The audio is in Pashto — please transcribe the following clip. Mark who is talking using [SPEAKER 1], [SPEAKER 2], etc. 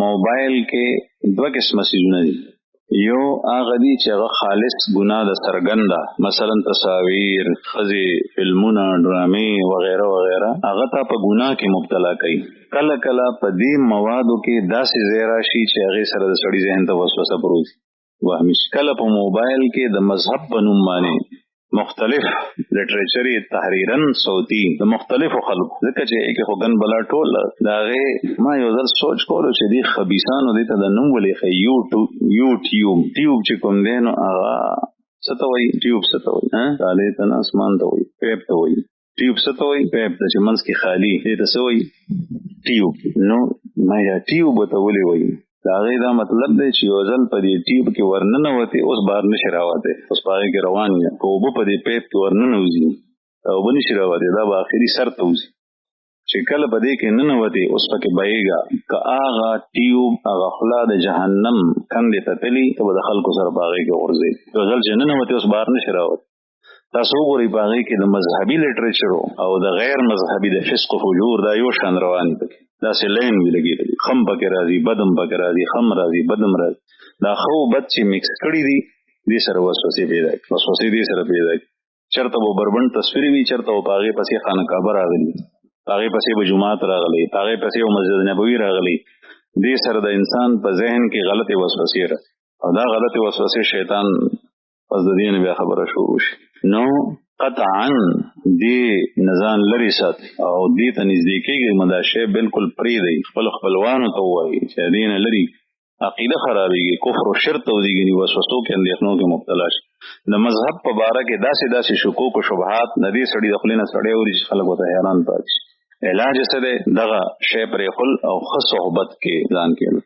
[SPEAKER 1] موبایل کې دوه قسمه سیزونه دي. یو هغه دي چې هغه خالص ګناه د څرګنده، مثلا تصاویر، ښځې، فلمونه، ډرامې وغیره وغیره، هغه ته په ګناه کې مبتلا کوي. کله کله په دې موادو کې داسې ځای راشي چې هغې سره د سړي ذهن ته وسوسه پروزي، وهمي شي. کله په موبایل کې د مذهب په نوم باندې مختلف لټریچري تحریرن صوتي د مختلفو خلکو، ځکه چې کې خو ګن بلا ټول د هغې ما یو ځل سوچ کولو چې دې خبیثانو دې ته د نوم ولیکئ یوټیوب چې کوم دی نو هغه څه ته وایي؟ ټیوب څه ته وایي؟ ډالۍ ته نه اسمان ته وایي، پیپ ته وایي. ټیوب څه ته وایي؟ پیپ ته چې منځ کې خالي، دې ته څه وایي؟ ټیوب. نو ما یا ټیوب ته ولې وایي؟ د هغې دا مطلب دی چې یو ځل په دې ټیوب کې ورننوتې، اوس بهر نشي راوتی، اوس په هغې کې روان یم. که اوبه په دې پیپ کې ورننوځي دا اوبه نشي راوتی، دا به آخري سر ته وځي. چې کله په دې کې ننوتې اوس پکې بهیږه، که هغه ټیوب هغه خوله د جهنم کندې ته تلي، ته به د خلکو سره په هغې کې غورځوي. یو ځل چې ننوتې اوس بهر نشي راوتی. تاسو وګورئ په هغې کې د مذهبي لټریچرو او د غیر مذهبي د فسق و فجور دا یو شان روان پکې، داسې لین وي لګېدلي، خم پکې راځي، بدم پکې راځي، خم راځي، بدم راځي. دا ښه او بد چې میکس کړي دي، دې سره وسوسې پیدا کړي، وسوسې دې سره پیدا کړي. چېرته به بربنډ تصویر وي، چېرته به په هغې پسې خانه کعبه راغلي، په هغې پسې به جومات راغلی، په هغې پسې به مسجد نبوي راغلی. دې سره د انسان په ذهن کې غلطې وسوسې راځي، او دا غلطې وسوسې شیطان پس د دې نه بیا خبره شروع شي. نو قطعا دې نظام لرې ساتي او دې ته نږدې کېږي، نو دا شی بالکل پرېږدئ، خپلو خپلوانو ته ووایي چې دې نه لرې عقیده خرابېږي، کفر و شرک ته وزېږي، وسوسو کې اندېښنو کې مبتلا شي. د مذهب په باره کې داسې شکوک و شبهات نه دې سړي د خولې نه سړی اوري چې خلک ورته حیران پاتې شي. علاج څه دی؟ دغه شی پرېښول او ښه صحبت کې ځان کېدل.